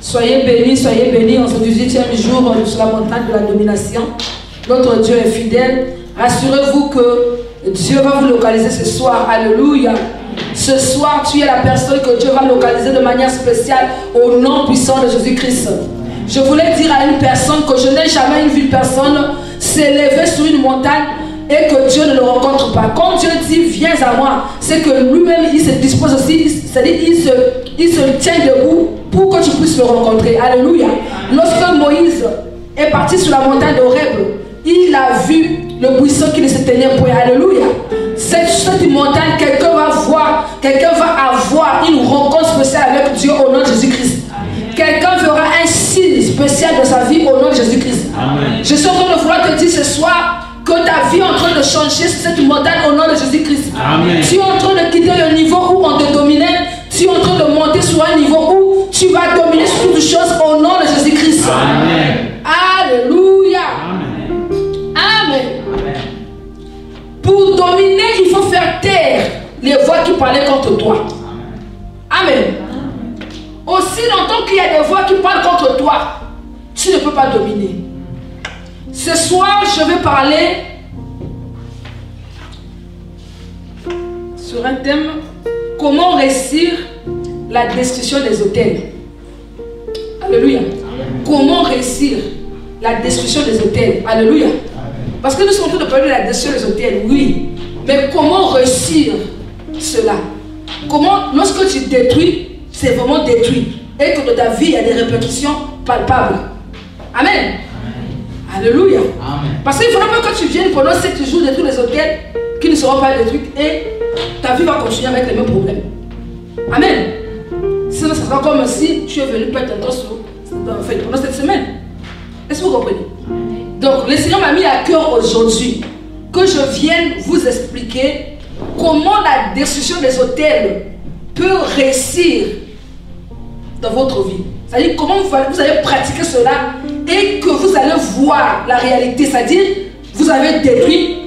Soyez bénis en ce 18e jour sur la montagne de la domination. Notre Dieu est fidèle. Rassurez-vous que Dieu va vous localiser ce soir. Alléluia. Ce soir, tu es la personne que Dieu va localiser de manière spéciale au nom puissant de Jésus-Christ. Je voulais dire à une personne que je n'ai jamais vu une personne s'élever sur une montagne et que Dieu ne le rencontre pas. Quand Dieu dit viens à moi, c'est que lui-même il se dispose aussi, c'est-à-dire il se tient debout pour que tu puisses le rencontrer. Alléluia. Lorsque Moïse est parti sur la montagne d'Horeb, il a vu le buisson qui ne se tenait point. Alléluia. Cette montagne, quelqu'un va voir, quelqu'un va avoir une rencontre spéciale avec Dieu au nom de Jésus-Christ. Quelqu'un verra un signe spécial dans sa vie au nom de Jésus-Christ. Je suis en train de vouloir te dire ce soir que ta vie est en train de changer sur cette montagne au nom de Jésus-Christ. Tu es en train de quitter le niveau où on te dominait. Tu es en train de monter sur un niveau où tu vas dominer sur toutes choses au nom de Jésus-Christ. Alléluia. Amen. Pour dominer, il faut faire taire les voix qui parlaient contre toi. Amen. Aussi longtemps qu'il y a des voix qui parlent contre toi, tu ne peux pas dominer. Ce soir, je vais parler sur un thème: comment réussir la destruction des autels. Alléluia. Comment réussir la destruction des autels. Alléluia. Parce que nous sommes en train de parler de la destruction des autels, oui. Mais comment réussir cela? Comment, lorsque tu détruis, c'est vraiment détruit. Et que dans ta vie, il y a des répercussions palpables. Amen. Alléluia. Amen. Parce qu'il ne faudra pas que tu viennes pendant 7 jours détruire les hôtels qui ne seront pas détruits et ta vie va continuer avec les mêmes problèmes. Amen. Sinon, ça sera comme si tu es venu perdre ton temps pendant cette semaine. Est-ce que vous comprenez? Donc, le Seigneur m'a mis à cœur aujourd'hui que je vienne vous expliquer comment la destruction des hôtels peut réussir dans votre vie. C'est-à-dire comment vous allez pratiquer cela et que vous allez voir la réalité. C'est-à-dire, vous avez détruit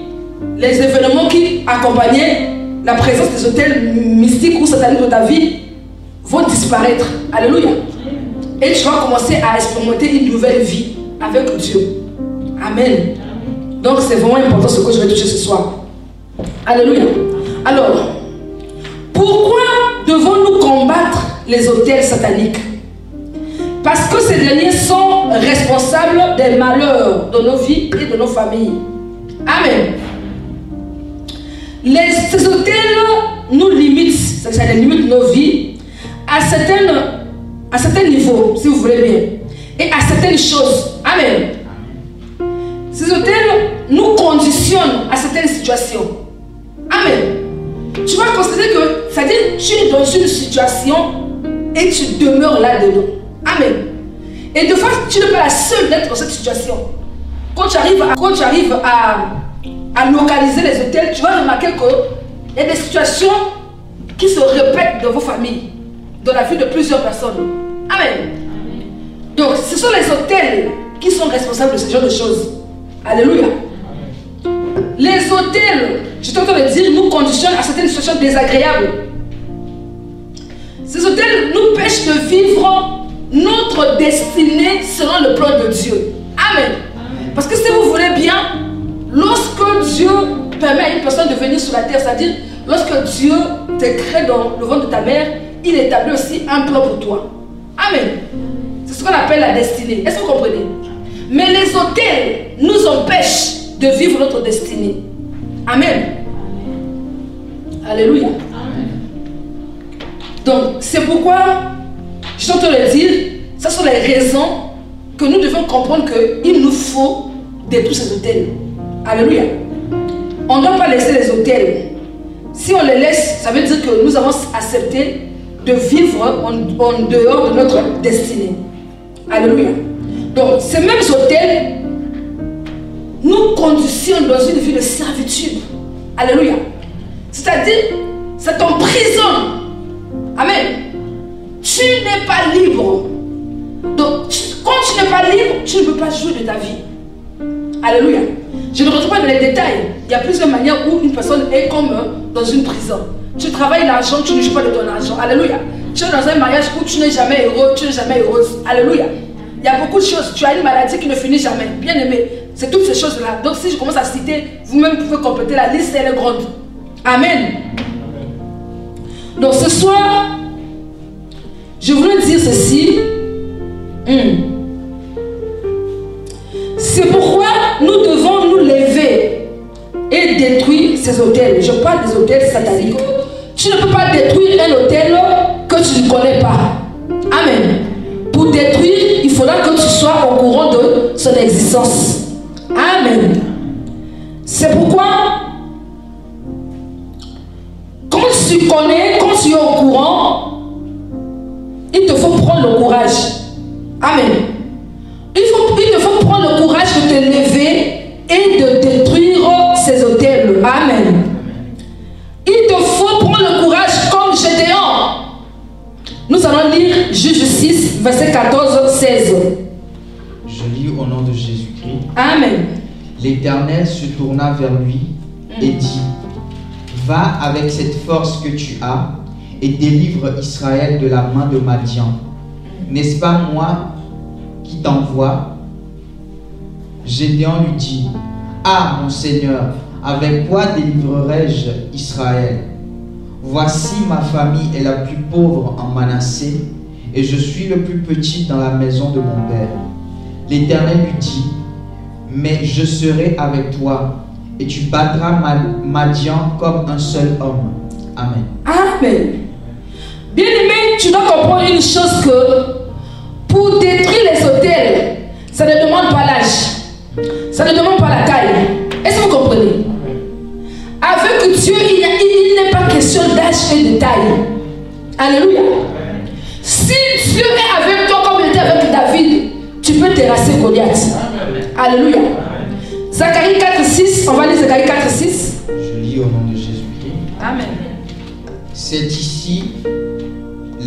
les événements qui accompagnaient la présence des hôtels mystiques ou sataniques de ta vie vont disparaître. Alléluia. Et tu vas commencer à expérimenter une nouvelle vie avec Dieu. Amen. Donc c'est vraiment important ce que je vais toucher ce soir. Alléluia. Alors, pourquoi devons-nous combattre les hôtels sataniques? Parce que ces derniers sont responsables des malheurs de nos vies et de nos familles. Amen. Ces hôtels nous limitent, ça limite nos vies à certains niveaux, si vous voulez bien, et à certaines choses. Amen. Ces hôtels nous conditionnent à certaines situations. Amen. Tu vas constater que, c'est-à-dire, tu es dans une situation et tu demeures là-dedans. Amen. Et de fois, tu n'es pas la seule d'être dans cette situation. Quand tu arrives à localiser les hôtels, tu vas remarquer qu'il y a des situations qui se répètent dans vos familles, dans la vie de plusieurs personnes. Amen. Donc, ce sont les hôtels qui sont responsables de ce genre de choses. Alléluia. Les hôtels, je suis en train de dire, nous conditionnent à certaines situations désagréables. Ces hôtels nous empêchent de vivre notre destinée selon le plan de Dieu. Amen. Parce que si vous voulez bien, lorsque Dieu permet à une personne de venir sur la terre, c'est-à-dire lorsque Dieu te crée dans le ventre de ta mère, il établit aussi un plan pour toi. Amen. C'est ce qu'on appelle la destinée. Est-ce que vous comprenez? Mais les hôtels nous empêchent de vivre notre destinée. Amen. Alléluia. Amen. Donc, c'est pourquoi, je suis en train de le dire, ce sont les raisons que nous devons comprendre qu'il nous faut détruire ces hôtels. Alléluia. On ne doit pas laisser les hôtels. Si on les laisse, ça veut dire que nous avons accepté de vivre en dehors de notre destinée. Alléluia. Donc, ces mêmes hôtels nous conditionnent dans une vie de servitude. Alléluia. C'est-à-dire, ça t'emprisonne. Amen. Tu n'es pas libre. Donc, quand tu n'es pas libre, tu ne peux pas jouir de ta vie. Alléluia. Je ne rentre pas dans les détails. Il y a plusieurs manières où une personne est comme dans une prison. Tu travailles l'argent, tu ne joues pas de ton argent. Alléluia. tu es dans un mariage où tu n'es jamais heureux, tu n'es jamais heureuse. Alléluia. Il y a beaucoup de choses. Tu as une maladie qui ne finit jamais. Bien aimé. C'est toutes ces choses-là. Donc si je commence à citer, vous-même pouvez compléter la liste, elle est grande. Amen. Donc ce soir, je voulais dire ceci. C'est pourquoi nous devons nous lever et détruire ces autels. Je parle des autels sataniques. Tu ne peux pas détruire un autel que tu ne connais pas. Amen. Pour détruire, il faudra que tu sois au courant de son existence. Amen. C'est pourquoi, quand tu connais, quand tu es au courant, il te faut prendre le courage. Amen. Il te faut prendre le courage de te lever et de détruire ces autels. Amen. Il te faut prendre le courage comme Gédéon. Nous allons lire Juge 6, verset 14-16. Je lis au nom de Jésus-Christ. Amen. L'Éternel se tourna vers lui et dit: Va avec cette force que tu as et délivre Israël de la main de Madian. N'est-ce pas moi qui t'envoie? Gédéon lui dit: Ah, mon Seigneur, avec quoi délivrerai-je Israël? Voici, ma famille est la plus pauvre en Manassé, et je suis le plus petit dans la maison de mon père. L'Éternel lui dit: Mais je serai avec toi, et tu battras Madian comme un seul homme. Amen. Amen. Bien-aimé, tu dois comprendre une chose, que pour détruire les autels, ça ne demande pas l'âge, ça ne demande pas la taille. Est-ce que vous comprenez? Avec Dieu, il n'est pas question d'âge et de taille. Alléluia. Si Dieu est avec toi comme il était avec David, tu peux terrasser Goliath. Alléluia. Zacharie 4,6, on va lire Zacharie 4,6. Je lis au nom de Jésus-Christ. Amen. C'est ici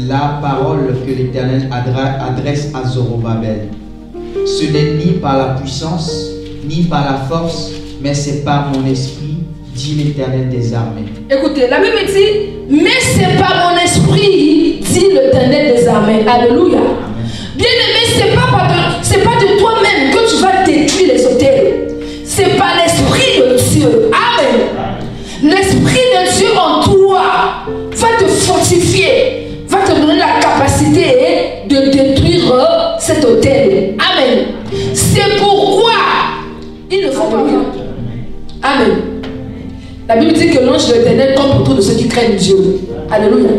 la parole que l'Éternel adresse à Zorobabel. Ce n'est ni par la puissance, ni par la force, mais c'est par mon esprit, dit l'Éternel des armées. Écoutez, la Bible dit: mais c'est par mon esprit, dit l'Éternel des armées. Alléluia. Bien-aimé, c'est pas de toi-même que tu vas détruire les autels. C'est par l'esprit de Dieu. Amen. L'esprit de Dieu en toi va te fortifier, va te donner la capacité de détruire cet autel. Amen. C'est pourquoi il ne faut pas rien. Amen. La Bible dit que l'ange de l'Éternel campe autour de ceux qui craignent Dieu. Alléluia.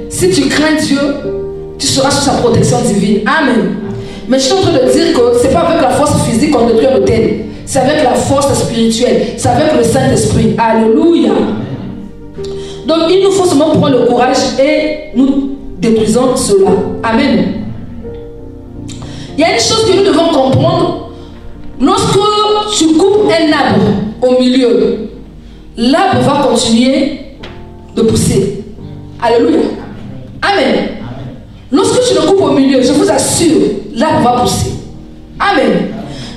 Si tu crains Dieu, tu seras sous sa protection divine. Amen. Mais je suis en train de dire que ce n'est pas avec la force physique qu'on détruit l'autel. C'est avec la force spirituelle. C'est avec le Saint-Esprit. Alléluia. Donc il nous faut seulement prendre le courage et nous détruisons cela. Amen. Il y a une chose que nous devons comprendre. Lorsque tu coupes un arbre au milieu, l'arbre va continuer de pousser. Alléluia. Amen. Lorsque tu le coupes au milieu, je vous assure, l'arbre va pousser. Amen.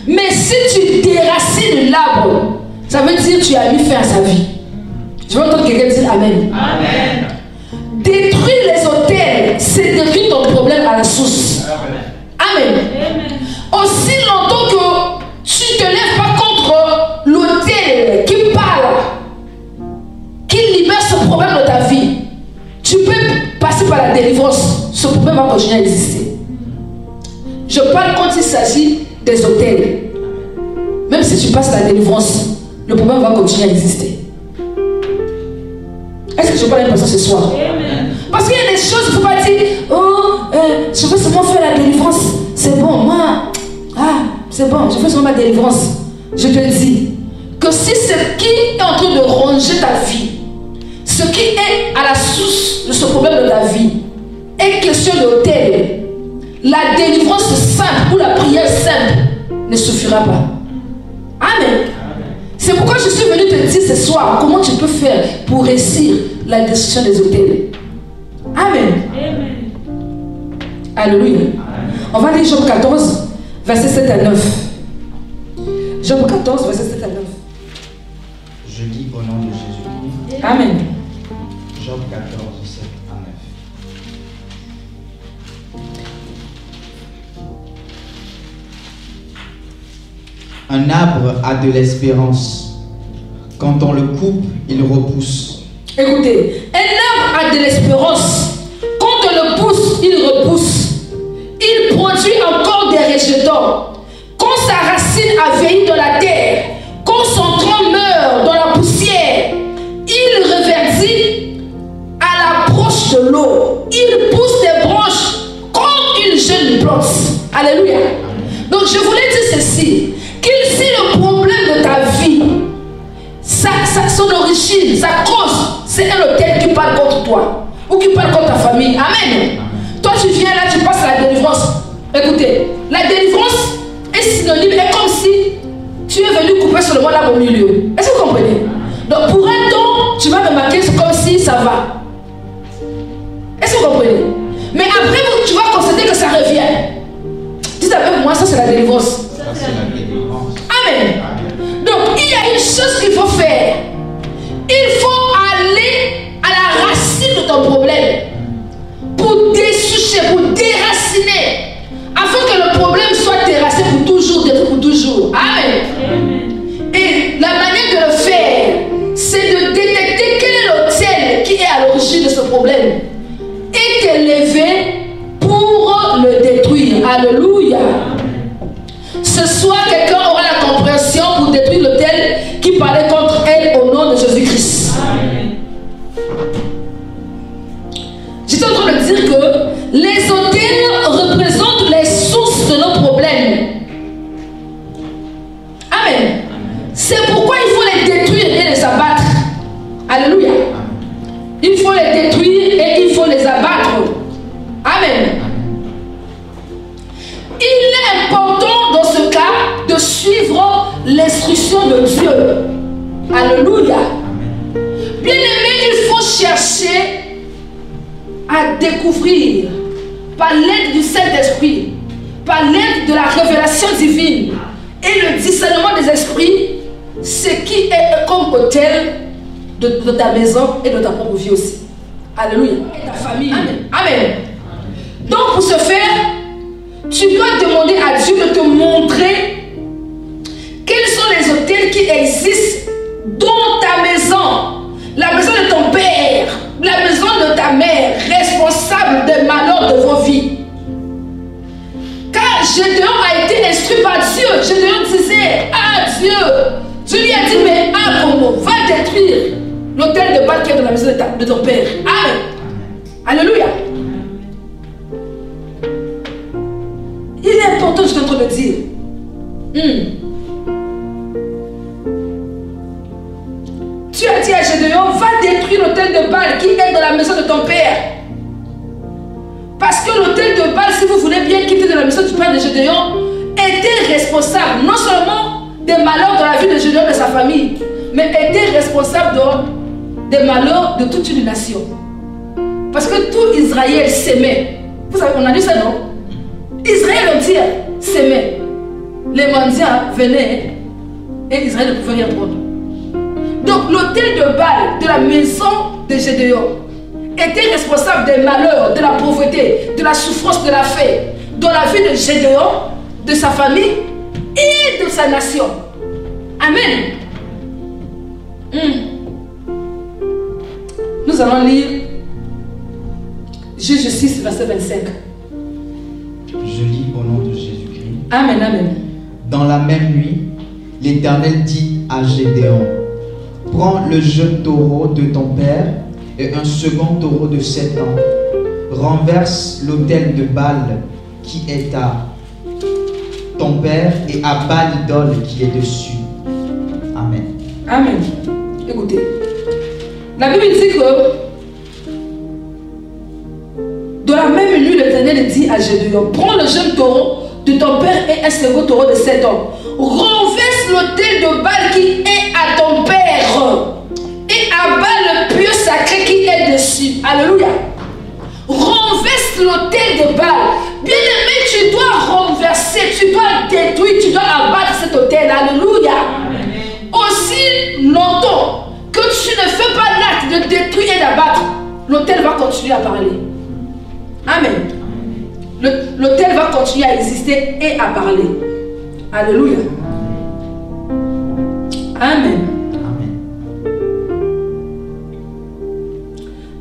Mais si tu déracines l'arbre, ça veut dire que tu as mis fin à sa vie. Je veux entendre quelqu'un dire Amen. Amen. Détruire les autels, c'est détruire ton problème à la source. Amen. Amen. Aussi longtemps que tu ne te lèves pas contre l'autel qui parle, qui libère ce problème de ta vie, tu peux passer par la délivrance. Ce problème va continuer à exister. Je parle quand il s'agit des autels. Même si tu passes la délivrance, le problème va continuer à exister. Est-ce que je parle à une personne ce soir? Amen. Parce qu'il y a des choses, il ne faut pas dire: oh, je veux seulement faire la délivrance. C'est bon, moi, c'est bon, je fais seulement ma délivrance. Je te dis que si ce qui est en train de ronger ta vie, ce qui est à la source de ce problème de ta vie, est question d'autel, la délivrance simple ou la prière simple ne suffira pas. Amen. C'est pourquoi je suis venu te dire ce soir comment tu peux faire pour réussir la destruction des autels. Amen. Amen. Alléluia. On va lire Job 14, verset 7 à 9. Job 14, verset 7 à 9. Je lis au nom de Jésus-Christ. Amen. Job 14, 7 à Un arbre a de l'espérance. Quand on le coupe, il repousse. Écoutez, un arbre a de l'espérance. Quand on le pousse, il repousse. Il produit encore des rejetons. Quand sa racine a vieilli dans la terre, quand son tronc meurt dans la poussière, il reverdit à l'approche de l'eau. Il pousse des branches comme une jeune plante. Alléluia. Donc je voulais dire ceci, qu'il si le problème de ta vie, son origine, sa cause, c'est un autel qui parle contre toi ou qui parle contre ta famille. Amen. Toi tu viens là, tu passes à la délivrance. Écoutez, la délivrance est synonyme, est comme si tu es venu couper seulement là au milieu. Est-ce que vous comprenez? Donc pour un temps, tu vas remarquer, c'est comme si ça va. Est-ce que vous comprenez? Mais après, tu vas constater que ça revient. Dites avec moi, ça c'est la délivrance. Ça, c'est la délivrance. Amen. Donc il y a une chose qu'il faut faire. Il faut aller à la racine de ton problème pour dessoucher, pour déraciner, afin que le problème soit terrassé pour toujours, pour toujours. Amen. Et la manière de le faire, c'est de détecter quel est l'autel qui est à l'origine de ce problème et de lever pour le détruire. Alléluia. Ce soir, quelqu'un aura la compréhension pour détruire l'autel qui parlait contre elle au nom de Jésus-Christ. J'étais en train de dire que les autels représentent les sources de nos problèmes. Amen. C'est pourquoi il faut les détruire et les abattre. Alléluia. Il faut les détruire et il faut les abattre. Amen. Il est important dans ce cas de suivre l'instruction de Dieu. Alléluia. Bien-aimé, il faut chercher à découvrir par l'aide du Saint-Esprit, par l'aide de la révélation divine et le discernement des esprits, ce qui est comme autel de ta maison et de ta propre vie aussi. Alléluia. Et ta famille. Amen. Amen. Donc pour ce faire, tu dois demander à Dieu de te montrer quels sont les autels qui existent dans ta maison, la maison de ton père, la maison de ta mère, responsable des malheurs de vos vies. Car Gédéon a été instruit par Dieu. Gédéon disait à Dieu, Dieu lui a dit, mais Abraham, va détruire l'autel de Baal qui est dans la maison de ton père. Amen. Alléluia. Il est important, je suis en train de dire. Tu as dit à Gédéon, va détruire l'autel de Baal qui est dans la maison de ton père. Parce que l'autel de Baal, si vous voulez bien quitter de la maison du père de Gédéon, était responsable non seulement des malheurs de la vie de Gédéon et de sa famille, mais était responsable des malheurs de toute une nation. Parce que tout Israël s'aimait. Vous savez, on a dit ça, non? Israël entier s'aimait. Les mendiants venaient et Israël ne pouvait rien prendre. Donc l'autel de Baal de la maison de Gédéon était responsable des malheurs, de la pauvreté, de la souffrance, de la faim dans la vie de Gédéon, de sa famille et de sa nation. Amen. Nous allons lire Juge 6, verset 25. Je lis au nom de Jésus-Christ. Amen, amen. Dans la même nuit, l'Éternel dit à Gédéon, prends le jeune taureau de ton père et un second taureau de 7 ans. Renverse l'autel de Baal qui est à ton père et abat l'idole qui est dessus. Amen. Amen. Écoutez. La Bible dit que dans la même nuit, l'Éternel dit à Gédéon, prends le jeune taureau de ton père et un second taureau de 7 ans. Renverse l'autel de Baal qui est à ton père et abat le pieu sacré qui est dessus. Alléluia. Renverse l'autel de Baal. Bien-aimé, tu dois renverser, tu dois détruire, tu dois abattre cet autel. Alléluia. Aussi longtemps que tu ne fais pas l'acte de détruire et d'abattre, l'autel va continuer à parler. Amen. L'autel va continuer à exister et à parler. Alléluia. Amen.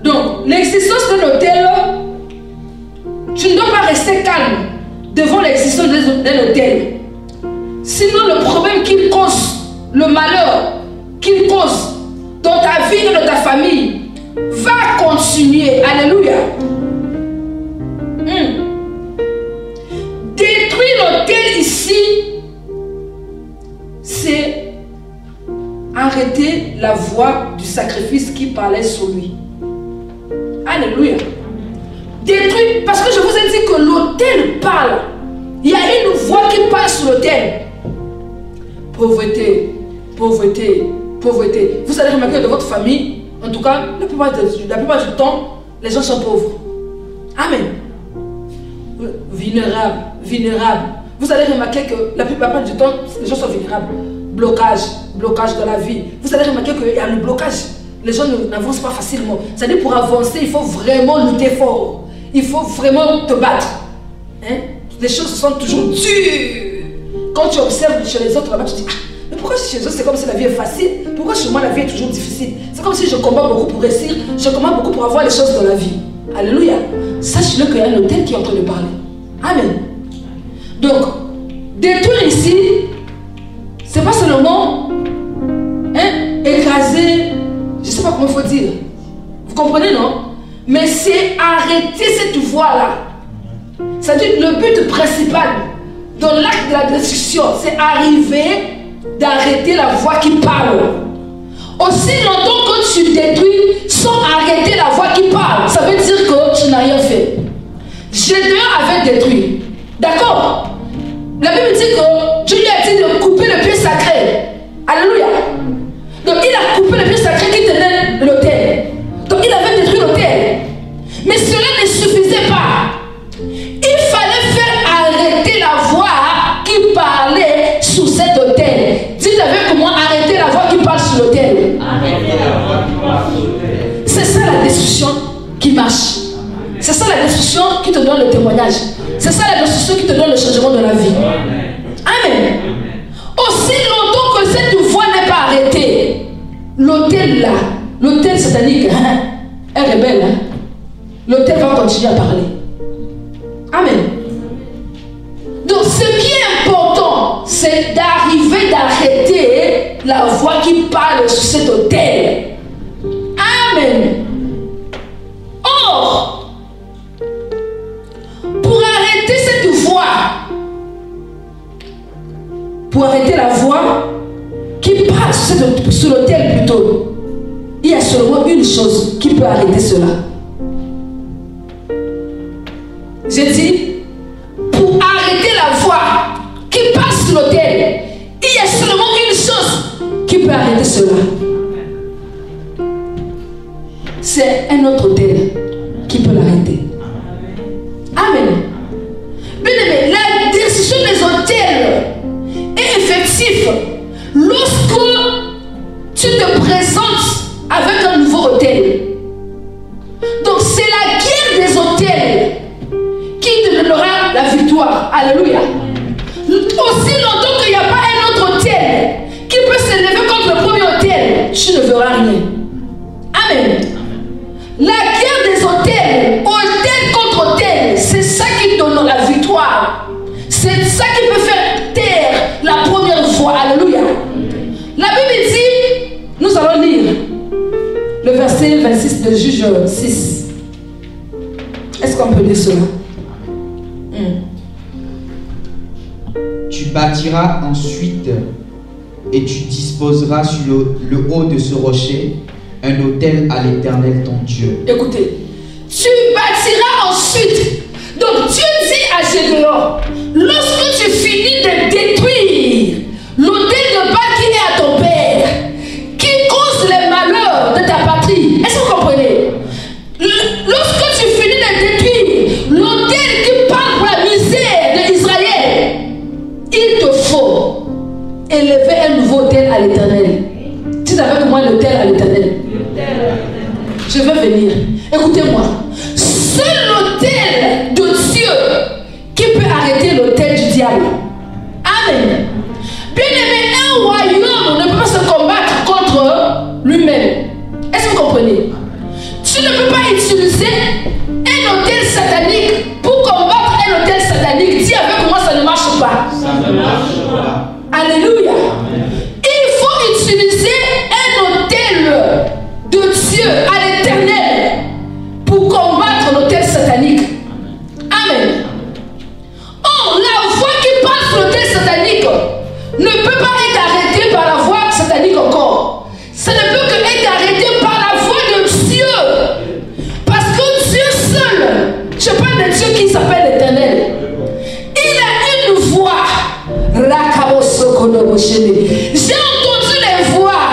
Donc, l'existence d'un autel, tu ne dois pas rester calme devant l'existence d'un autel. Sinon, le problème qu'il cause, le malheur qu'il cause dans ta vie et dans ta famille va continuer. Alléluia. Détruire l'autel ici, c'est arrêter la voix du sacrifice qui parlait sur lui. Alléluia. Détruire, parce que je vous ai dit que l'autel parle. Il y a une voix qui parle sur l'autel. Pauvreté, pauvreté, pauvreté. Vous allez remarquer que dans votre famille, en tout cas, la plupart du temps, les gens sont pauvres. Amen. Vulnérables, vulnérables. Vous allez remarquer que la plupart du temps, les gens sont vulnérables. Blocage, blocage dans la vie. Vous allez remarquer qu'il y a le blocage. Les gens n'avancent pas facilement. C'est-à-dire pour avancer, il faut vraiment lutter fort. Il faut vraiment te battre. Hein? Les choses sont toujours dures. Quand tu observes chez les autres là-bas, tu te dis, ah, mais pourquoi chez eux c'est comme si la vie est facile? Pourquoi chez moi la vie est toujours difficile? C'est comme si je combats beaucoup pour réussir, je combats beaucoup pour avoir les choses dans la vie. Alléluia. Sache-le qu'il y a un autel qui est en train de parler. Amen. Donc, détruire ici, c'est pas seulement écraser, je ne sais pas comment il faut dire. Vous comprenez, non? Mais c'est arrêter cette voie-là. C'est-à-dire le but principal dans l'acte de la destruction, c'est arriver d'arrêter la voix qui parle. Aussi longtemps que tu détruis sans arrêter la voix qui parle, ça veut dire que tu n'as rien fait. Gédéon avait détruit. D'accord? La Bible dit que Dieu lui a dit de couper le pied sacré. Alléluia. Donc il a coupé le pied sacré qui tenait l'autel. Donc il avait détruit l'autel. Mais cela ne suffisait pas. Il fallait faire arrêter la voix qui parlait sous cet autel. Dites avec moi, arrêtez la voix qui parle sur l'autel. C'est ça la destruction qui marche. C'est ça la destruction qui te donne le témoignage. C'est ça la destruction qui te donne le changement de la vie. Amen. Aussi longtemps que cette voix n'est pas arrêtée, l'autel là, l'autel satanique, est rebelle. L'autel va continuer à parler. Amen. Donc ce qui est important, c'est d'arrêter la voix qui parle sur cet autel. Amen. Or, pour arrêter cette voix, pour arrêter la voix qui parle sur l'autel plutôt, il y a seulement une chose qui peut arrêter cela. J'ai dit, pour arrêter la voix qui passe sur l'autel, il y a seulement une chose qui peut arrêter cela. C'est un autre autel qui peut l'arrêter. Amen. Bien aimé, la destruction des autels est effective lorsque tu te présentes avec un nouveau autel. Donc c'est la guerre des autels qui te donnera la victoire. Alléluia. Aussi longtemps qu'il n'y a pas un autre autel qui peut s'élever contre le premier autel, tu ne verras rien. Amen. La guerre des autels, autel contre autel, c'est ça qui donne la victoire. C'est ça qui peut faire taire la première fois. Alléluia. La Bible dit, nous allons lire le verset 26 de Juge 6. Est-ce qu'on peut lire cela? Tu bâtiras ensuite et tu disposeras sur le haut de ce rocher un autel à l'Éternel ton Dieu. Écoutez, tu bâtiras ensuite. Donc Dieu dit à Gédéon, lorsque tu finis de détruire l'autel de Baal qui est à ton père, qui cause les malheurs de ta patrie, est-ce que vous comprenez? Lorsque tu finis de détruire l'autel qui parle pour la misère d'Israël, il te faut élever un nouveau autel à l'Éternel. Dites avec moi l'autel à l'Éternel. Je vais venir. Écoutez-moi. Seul l'autel de Dieu qui peut arrêter l'autel du diable. Amen. Bien aimé, un royaume ne peut pas se hôtel satanique, pour combattre un hôtel satanique, dis avec moi, ça ne marche pas. Ça ne marche pas. Alléluia. Il faut utiliser un hôtel de Dieu à l'éternel pour combattre l'hôtel satanique. Amen. Or, la voix qui passe sur l'hôtel satanique ne peut pas être arrêtée par la voix satanique encore. Ça ne peut que être arrêté par la voix de Dieu. Parce que Dieu seul, je parle de Dieu qui s'appelle l'Éternel, il a une voix. J'ai entendu les voix,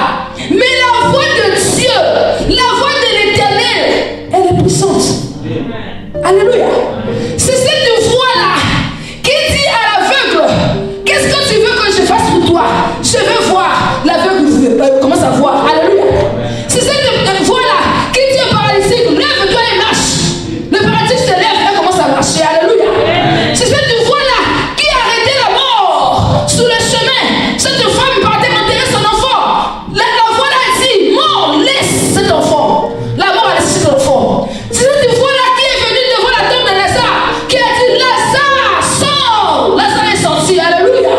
mais la voix de Dieu, la voix de l'Éternel, elle est puissante. Alléluia. C'est cette voix-là qui dit à l'aveugle, qu'est-ce que tu veux que je fasse pour toi? Je veux voir. L'aveugle commence à voir. Alléluia. C'est cette voix-là qui dit au paralytique, lève-toi et marche. Le paralytique se lève et commence à marcher. Alléluia. C'est cette voix-là qui a arrêté la mort sur le chemin. Cette femme partait enterrer son enfant. La voix-là dit, mort, laisse cet enfant. La mort a laissé cet enfant. C'est cette voix-là qui est venue devant la tombe de Lazare, qui a dit, Lazare, sors. Lazare est sorti. Alléluia.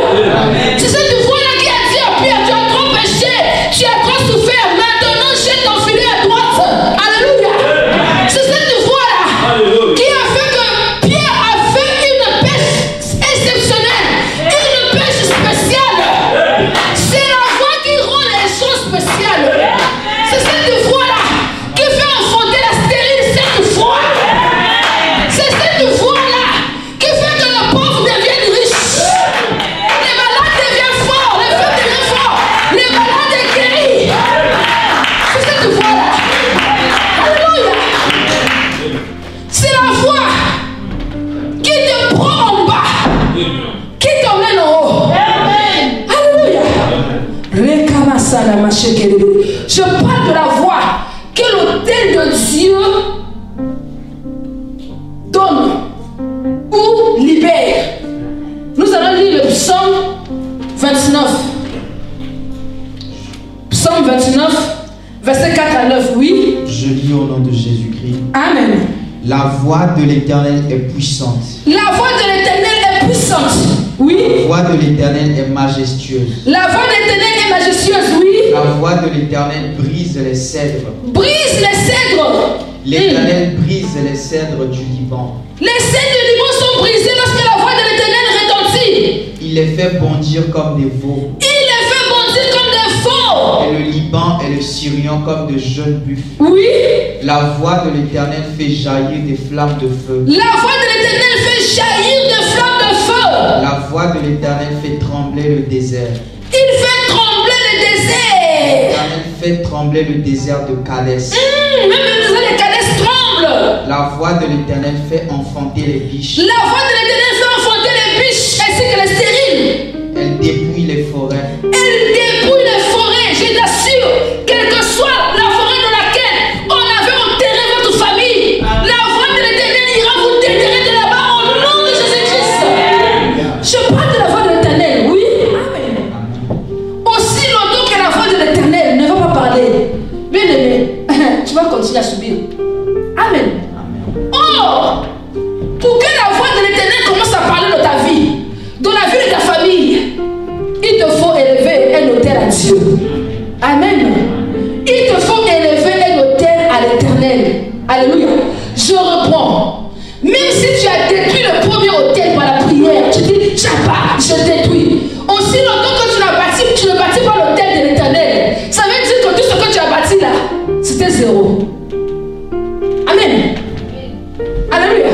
C'est cette voix-là qui a dit à Pierre, tu as trop péché, tu as trop souffert, maintenant jette ton filet à droite. Alléluia. C'est cette voix-là qui a fait que Pierre a fait une pêche exceptionnelle, une pêche spéciale. C'est la voix qui rend les choses spéciales. C'est cette voix-là qui fait enfanter la stérile cette fois. C'est cette voix-là qui fait que le pauvre devienne riche. Les malades deviennent forts, les faibles deviennent forts, les malades sont guéris. C'est cette voix-là. Alléluia. C'est la voix qui te prend en bas, qui t'emmène en haut. Alléluia. Je parle de la voix que l'autel de Dieu donne ou libère. Nous allons lire le psaume 29. Psaume 29, verset 4 à 9. Oui. Je lis au nom de Jésus-Christ. Amen. La voix de l'Éternel est puissante. La voix de l'Éternel est puissante. Oui. La voix de l'Éternel est majestueuse. La voix de l'Éternel est majestueuse. Oui. La voix de l'Éternel brise les cèdres. Brise les cèdres. L'Éternel brise les cèdres du Liban. Les cèdres du Liban sont brisés lorsque la voix de l'Éternel retentit. Il les fait bondir comme des veaux. Il les fait bondir comme des veaux. Et le Liban et le Sirion comme de jeunes buffles. Oui. La voix de l'Éternel fait jaillir des flammes de feu. La voix de l'Éternel fait jaillir des flammes de feu. La voix de l'Éternel fait trembler le désert. Il fait trembler le désert. L'Éternel fait trembler le désert de Cadès. Même le désert de Cadès tremble. La voix de l'Éternel fait enfanter les biches. La voix de l'Éternel fait enfanter les biches ainsi que les stériles. Elle dépouille les forêts. Elle dépouille les forêts. Je t'assure, quelle que soit la forêt dans laquelle on avait enterré votre famille, la voix de l'Éternel ira vous déterrer de là-bas au nom de Jésus-Christ. Je parle de la voix de l'Éternel, oui. Amen. Aussi longtemps que la voix de l'Éternel ne va pas parler, bien aimé, tu vas continuer à subir. Amen. Or, pour que la voix de l'Éternel commence à parler dans ta vie, dans la vie de ta famille, il te faut élever un autel à Dieu. Amen. Il te faut élever un autel à l'Éternel. Alléluia. Je reprends. Même si tu as détruit le premier autel par la prière, tu dis, Chapa, je détruis. Aussi longtemps que tu ne bâtis pas l'autel de l'Éternel, ça veut dire que tout ce que tu as bâti là, c'était zéro. Amen. Alléluia.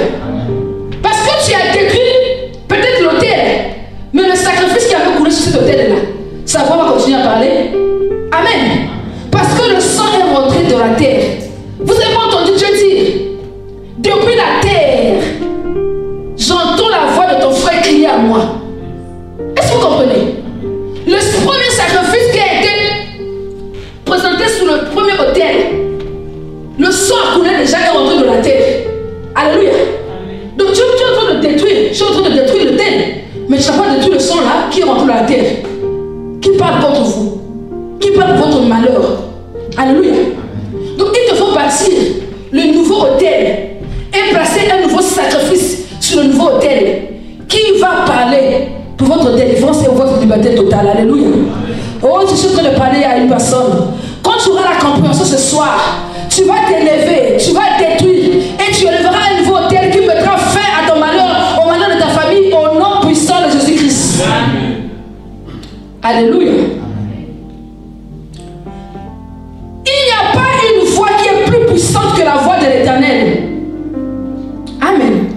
Parce que tu as détruit peut-être l'autel, mais le sacrifice qui avait coulé sur cet autel-là, sa voix va continuer à parler. Amen. Parce que le sang est rentré dans la terre. Vous avez pas entendu Dieu dire, depuis la terre, j'entends la voix de ton frère crier à moi. Est-ce que vous comprenez? Le premier sacrifice qui a été présenté sur le premier autel, le sang a coulé déjà et rentré dans la terre. Alléluia. Donc tu es en train de détruire, je suis en train de détruire l'autel, mais je n'ai pas détruit le sang là qui rentre dans la terre, qui parle contre vous, qui parle de votre malheur. Alléluia. Donc il te faut bâtir le nouveau autel et placer un nouveau autel qui va parler pour votre délivrance et votre liberté totale. Alléluia. Oh, je suis en train de parler à une personne. Quand tu auras la compréhension ce soir, tu vas t'élever, tu vas détruire et tu élèveras un nouveau autel qui mettra fin à ton malheur, au malheur de ta famille, au nom puissant de Jésus-Christ. Alléluia. Il n'y a pas une voix qui est plus puissante que la voix de l'Éternel. Amen.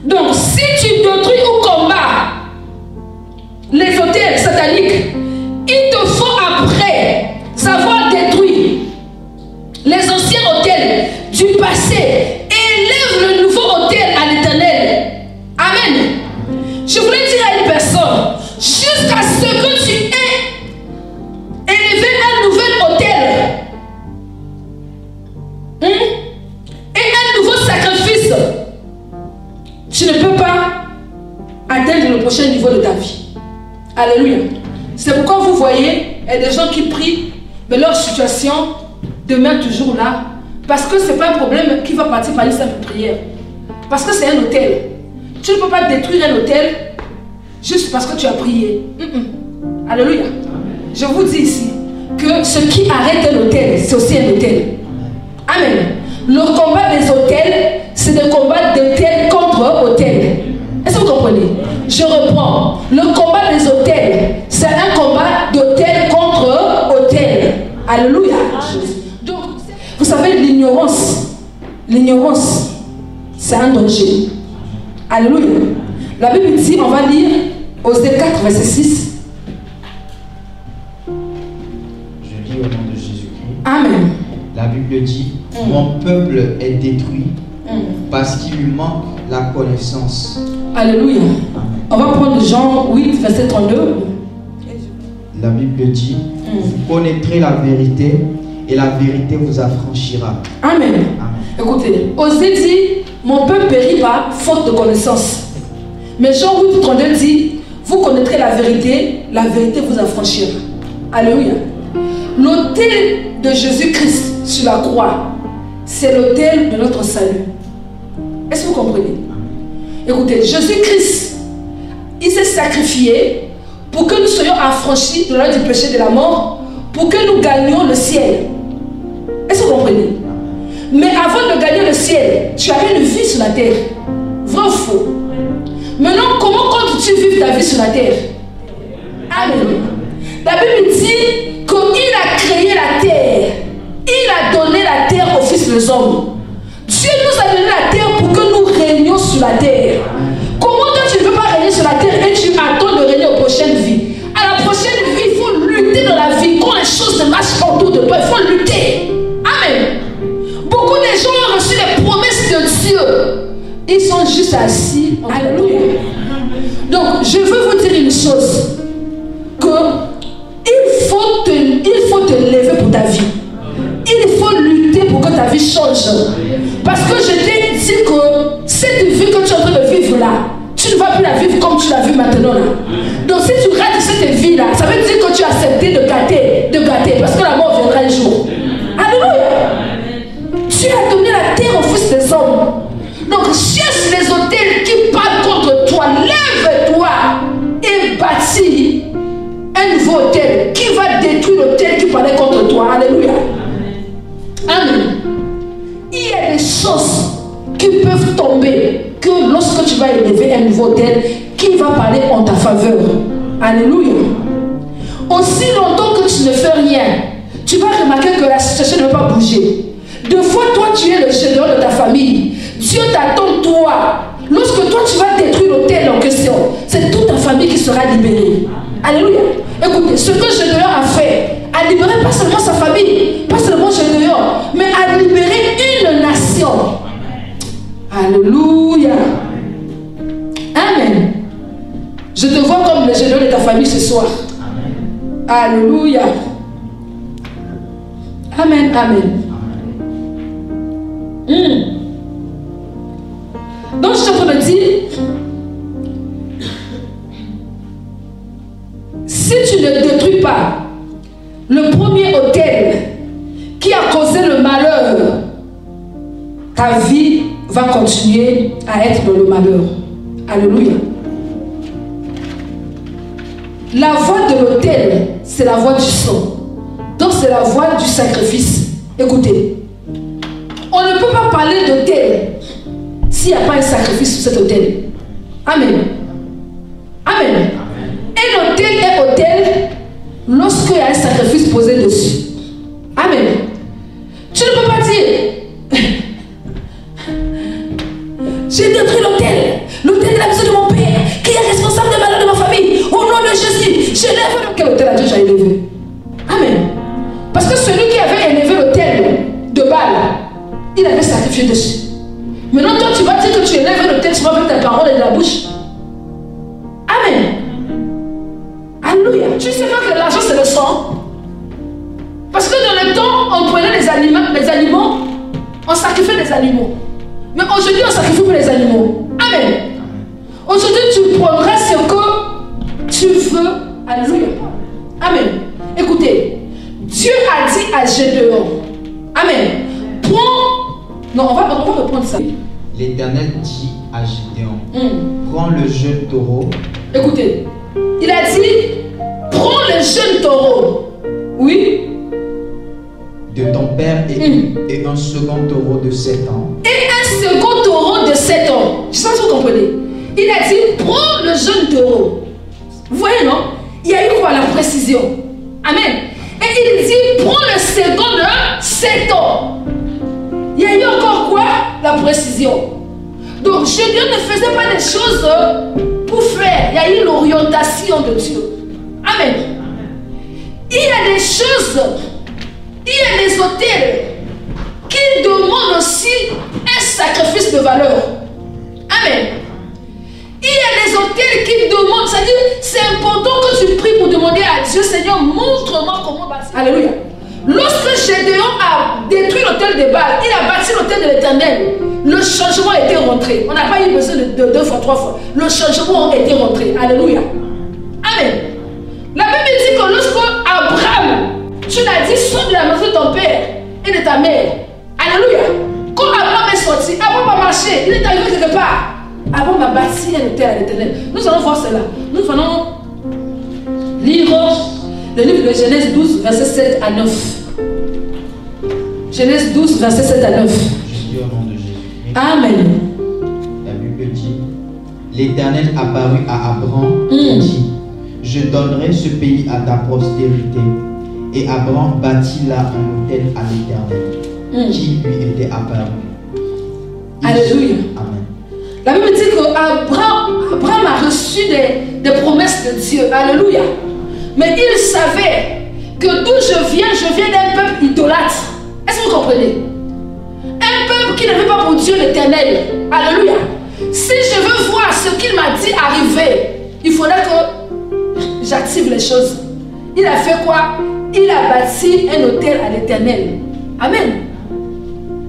Donc, si tu détruis ou combats les autels sataniques, il te faut après avoir détruit les anciens autels du passé et élève le nouveau autel à l'Éternel. Amen. Je voulais dire à une personne, jusqu'à ce que tu aies élevé un nouvel autel et un nouveau sacrifice, tu ne peux pas atteindre le prochain niveau de ta vie. Alléluia. C'est pourquoi vous voyez, il y a des gens qui prient, mais leur situation demeure toujours là. Parce que ce n'est pas un problème qui va partir par une simple prière. Parce que c'est un autel. Tu ne peux pas détruire un autel juste parce que tu as prié. Alléluia. Je vous dis ici que ce qui arrête un autel, c'est aussi un autel. Amen. Le combat des autels, c'est le combat d'autel contre autel. Est-ce que vous comprenez? Je reprends. Le combat des autels, c'est un combat d'autel contre autel. Alléluia. Donc, vous savez, l'ignorance, c'est un danger. Alléluia. La Bible dit, on va lire Osée 4, verset 6. Je lis au nom de Jésus-Christ. Amen. La Bible dit, mon peuple est détruit parce qu'il lui manque la connaissance. Alléluia. On va prendre Jean 8, verset 32. La Bible dit, vous connaîtrez la vérité et la vérité vous affranchira. Amen. Amen. Écoutez, Osée dit, mon peuple périt par faute de connaissance. Mais Jean 8, 32 dit, vous connaîtrez la vérité vous affranchira. Alléluia. L'autel de Jésus-Christ sur la croix, c'est l'autel de notre salut. Est-ce que vous comprenez? Écoutez, Jésus-Christ, il s'est sacrifié pour que nous soyons affranchis de la loi du péché et de la mort, pour que nous gagnions le ciel. Est-ce que vous comprenez? Mais avant de gagner le ciel, tu avais une vie sur la terre. Vrai ou faux? Maintenant, comment comptes-tu vivre ta vie sur la terre? Amen. La Bible dit qu'il a créé la terre. Il a donné la terre aux fils des hommes. Dieu nous a donné la terre pour que nous régnions sur la terre. Comment toi tu ne veux pas régner sur la terre et tu attends de régner aux prochaines vies? À la prochaine vie, il faut lutter dans la vie. Quand les choses ne marchent pas autour de toi, il faut lutter. Amen. Beaucoup de gens ont reçu les promesses de Dieu. Ils sont juste assis. Alléluia. Donc, je veux vous dire une chose. Il faut te lever pour ta vie. Il faut lutter pour que ta vie change. Parce que je t'ai dit que cette vie que tu es en train de vivre là, tu ne vas plus la vivre comme tu la vis maintenant là. Donc si tu rates cette vie là, ça veut dire que tu as accepté de gâter, parce que la mort viendra un jour. Alléluia. Tu as donné la terre aux fils des hommes. Donc cherche les autels qui parlent contre toi. Lève-toi et bâtis un nouveau autel qui va détruire l'autel qui parlait contre toi. Alléluia. Amen. Il y a des choses qui peuvent tomber que lorsque tu vas élever un nouveau autel qui va parler en ta faveur. Alléluia. Aussi longtemps que tu ne fais rien, tu vas remarquer que la situation ne va pas bouger. Deux fois, toi, tu es le général de ta famille. Dieu t'attend, toi. Lorsque toi, tu vas détruire l'autel en question, c'est toute ta famille qui sera libérée. Alléluia. Écoutez, ce que Gédéon a fait, a libéré pas seulement sa famille, pas seulement Gédéon, mais a libéré une nation. Alléluia. Amen. Je te vois comme le Gédéon de ta famille ce soir. Alléluia. Amen, amen. Donc je suis en train de dire, si tu ne détruis pas le premier autel qui a causé le malheur ta vie va continuer à être dans le malheur. Alléluia. La voie de l'autel, c'est la voie du sang. Donc c'est la voie du sacrifice. Écoutez, on ne peut pas parler d'autel s'il n'y a pas un sacrifice sur cet autel. Amen. Amen. Et l'autel est autel lorsqu'il y a un sacrifice posé dessus. Amen. Tu ne peux pas dire j'ai détruit l'autel de la maison de mon père qui est responsable des malheurs de ma famille. Au nom de Jésus, je lève. Quel autel a Dieu déjà élevé? Amen. Parce que celui qui avait élevé l'autel de Baal, il avait sacrifié dessus. Maintenant, toi, tu vas dire que tu élèves l'autel, tu vas mettre ta parole de la bouche. Amen. Alléluia. Tu sais pas que l'argent, c'est le sang. Parce que dans le temps, on prenait les animaux, on sacrifiait les animaux. Mais aujourd'hui, on sacrifie pour les animaux. Amen. Aujourd'hui, tu prendras ce que tu veux. Alléluia. Amen. Écoutez, Dieu a dit à Gédéon. Amen. Prends. Non, on va reprendre ça. L'Éternel dit à Gédéon, prends le jeune taureau. Écoutez, il a dit, prends le jeune taureau. Oui. De ton père et un second taureau de 7 ans. Et un second taureau de 7 ans. Je sais pas si vous comprenez. Il a dit, prends le jeune taureau. Vous voyez, non? Il y a eu quoi? La précision. Amen. Et il dit, prends le second de 7 ans. Il y a eu encore quoi? La précision. Donc, Gédéon ne faisait pas des choses pour faire. Il y a eu l'orientation de Dieu. Amen. Il y a des choses, il y a des autels qui demandent aussi un sacrifice de valeur. Amen. Il y a des autels qui demandent, c'est-à-dire, c'est important que tu pries pour demander à Dieu, Seigneur, montre-moi comment bâtir. Alléluia. Lorsque Gédéon a détruit l'autel de Baal, il a bâti l'autel de l'Éternel. Le changement était rentré. On n'a pas eu besoin de 2 fois, 3 fois. Le changement était rentré. Alléluia. Amen. La Bible dit que lorsque Abraham, tu l'as dit, sors de la maison de ton père et de ta mère. Alléluia. Quand Abraham est sorti, Abraham a marché. Il est arrivé quelque part. Abraham a bâti un autel à l'Éternel. Nous allons voir cela. Nous allons lire le livre de Genèse 12, verset 7 à 9. Genèse 12, verset 7 à 9. Je dis au nom de Jésus. Amen. La Bible dit, l'Éternel apparut à Abraham et dit, je donnerai ce pays à ta postérité. Et Abraham bâtit là un autel à l'Éternel qui lui était apparu. Alléluia. Amen. La Bible dit qu'Abraham a reçu des promesses de Dieu. Alléluia. Mais il savait que d'où je viens d'un peuple idolâtre. Est-ce que vous comprenez? Un peuple qui ne veut pas pour Dieu l'Éternel. Alléluia. Si je veux voir ce qu'il m'a dit arriver, il faudrait que j'active les choses. Il a fait quoi? Il a bâti un autel à l'Éternel. Amen.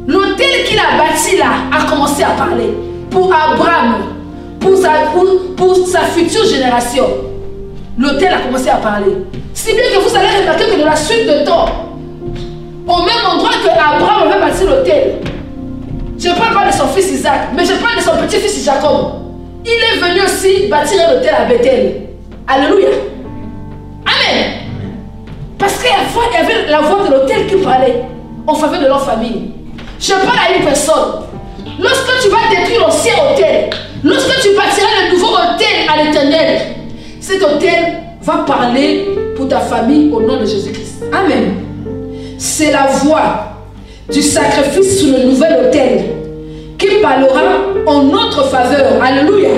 L'autel qu'il a bâti là a commencé à parler pour Abraham, pour sa future génération. L'autel a commencé à parler. Si bien que vous allez remarquer que dans la suite de temps, au même endroit que Abraham avait bâti l'autel, je ne parle pas de son fils Isaac, mais je parle de son petit-fils Jacob. Il est venu aussi bâtir un autel à Bethel. Alléluia. Amen. Parce qu'il y avait la voix de l'autel qui parlait en faveur de leur famille. Je parle à une personne. Lorsque tu vas détruire l'ancien autel, lorsque tu bâtiras le nouveau autel à l'Éternel, cet autel va parler pour ta famille au nom de Jésus-Christ. Amen. C'est la voix du sacrifice sur le nouvel autel qui parlera en notre faveur. Alléluia.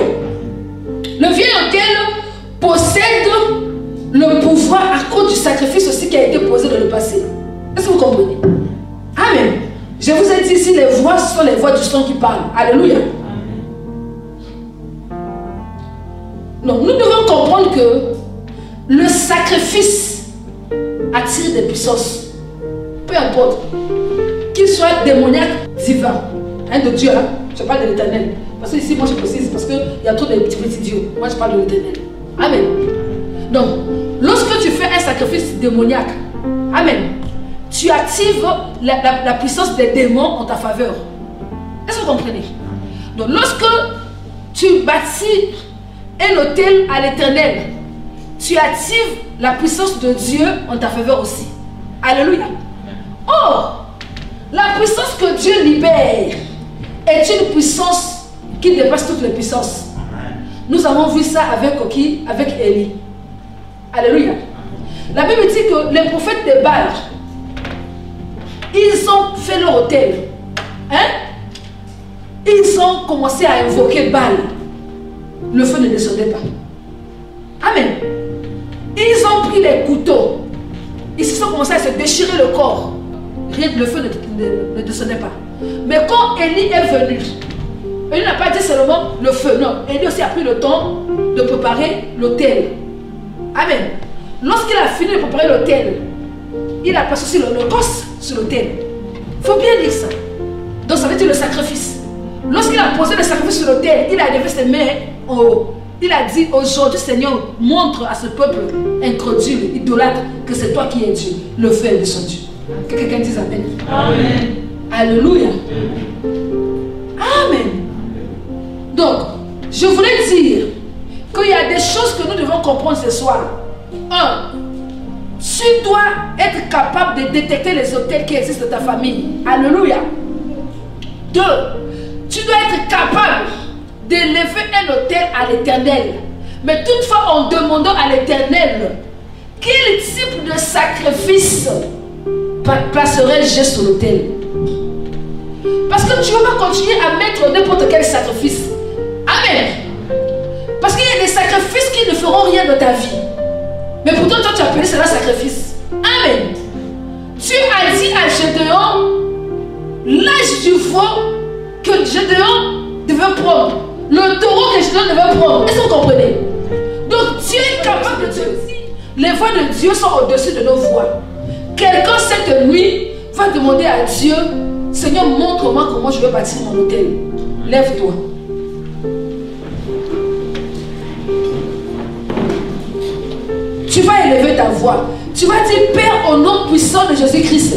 Le vieil autel possède le pouvoir à cause du sacrifice aussi qui a été posé dans le passé. Est-ce que vous comprenez? Amen. Je vous ai dit ici, les voix sont les voix du sang qui parlent. Alléluia. Donc nous devons comprendre que le sacrifice attire des puissances. Peu importe. Qu'il soit démoniaque, divin. Hein, de Dieu, hein? Je parle de l'Éternel. Parce que ici, moi je précise, parce qu'il y a trop de petits dieux. Moi je parle de l'Éternel. Amen. Donc, lorsque tu fais un sacrifice démoniaque, amen, tu actives la puissance des démons en ta faveur. Est-ce que vous comprenez? Donc lorsque tu bâtis un autel à l'Éternel, tu actives la puissance de Dieu en ta faveur aussi. Alléluia. Or, la puissance que Dieu libère est une puissance qui dépasse toutes les puissances. Nous avons vu ça avec qui? Avec Élie. Alléluia. La Bible dit que les prophètes de Baal, ils ont fait leur autel. Ils ont commencé à invoquer Baal. Le feu ne descendait pas. Amen. Ils ont pris les couteaux. Ils se sont commencé à se déchirer le corps. Rien, le feu ne descendait pas. Mais quand Élie est venu, Élie n'a pas dit seulement le feu. Non, Élie aussi a pris le temps de préparer l'autel. Amen. Lorsqu'il a fini de préparer l'autel, il a passé aussi l'holocauste sur l'autel. Il faut bien lire ça. Donc ça veut dire le sacrifice. Lorsqu'il a posé le sacrifice sur l'autel, il a levé ses mains en haut. Il a dit aujourd'hui, Seigneur, montre à ce peuple incrédule, idolâtre, que c'est toi qui es Dieu. Le feu est descendu. Que quelqu'un dise Amen. Amen. Alléluia. Amen. Donc, je voulais dire qu'il y a des choses que nous devons comprendre ce soir. 1. Tu dois être capable de détecter les autels qui existent dans ta famille. Alléluia. 2. Tu dois être capable d'élever un autel à l'Éternel. Mais toutefois en demandant à l'Éternel quel type de sacrifice placerai-je sur l'autel. Parce que tu ne vas pas continuer à mettre n'importe quel sacrifice. Amen. Parce qu'il y a des sacrifices qui ne feront rien dans ta vie. Mais pourtant toi tu as appelé cela sacrifice. Amen. Tu as dit à Gédéon l'âge du veau que Gédéon devait prendre. Le taureau que Gédéon devait prendre. Est-ce que vous comprenez? Donc Dieu est capable de te dire. Les voix de Dieu sont au-dessus de nos voix. Quelqu'un cette nuit va demander à Dieu, Seigneur, montre-moi comment je vais bâtir mon autel. Lève-toi. Tu vas élever ta voix. Tu vas dire, Père, au nom puissant de Jésus-Christ,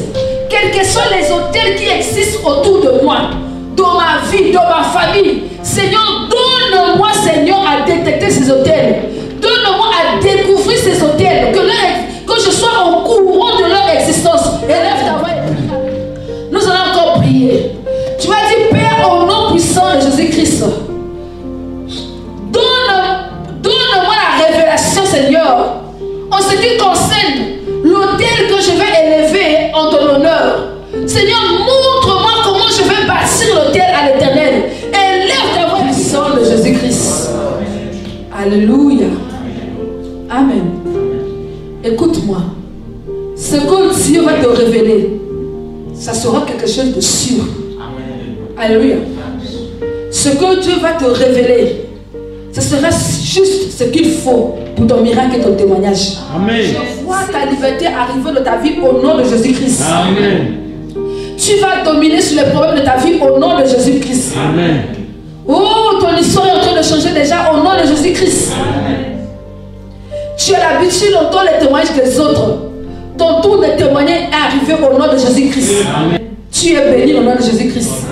quels que soient les autels qui existent autour de moi, dans ma vie, dans ma famille, Seigneur, donne-moi, Seigneur, à détecter ces autels. Donne-moi à découvrir ces autels, que je sois au courant de leur existence. Élève ta voix. Nous allons encore prier. Tu vas dire, Père, au nom puissant de Jésus-Christ, donne-moi la révélation, Seigneur, en ce qui concerne l'autel que je vais élever en ton honneur. Seigneur, montre-moi comment je vais bâtir l'autel à l'Éternel. Élève ta voix puissante de Jésus-Christ. Alléluia. Amen. Écoute-moi. Ce que Dieu va te révéler, ça sera quelque chose de sûr. Alléluia. Ce que Dieu va te révéler, ce sera juste ce qu'il faut pour ton miracle et ton témoignage. Amen. Je vois ta liberté arriver dans ta vie au nom de Jésus-Christ. Amen. Tu vas dominer sur les problèmes de ta vie au nom de Jésus-Christ. Amen. Oh, ton histoire est en train de changer déjà au nom de Jésus-Christ. Tu as l'habitude d'entendre les témoignages des autres. Ton tour de témoigner est arrivé au nom de Jésus-Christ. Tu es béni au nom de Jésus-Christ.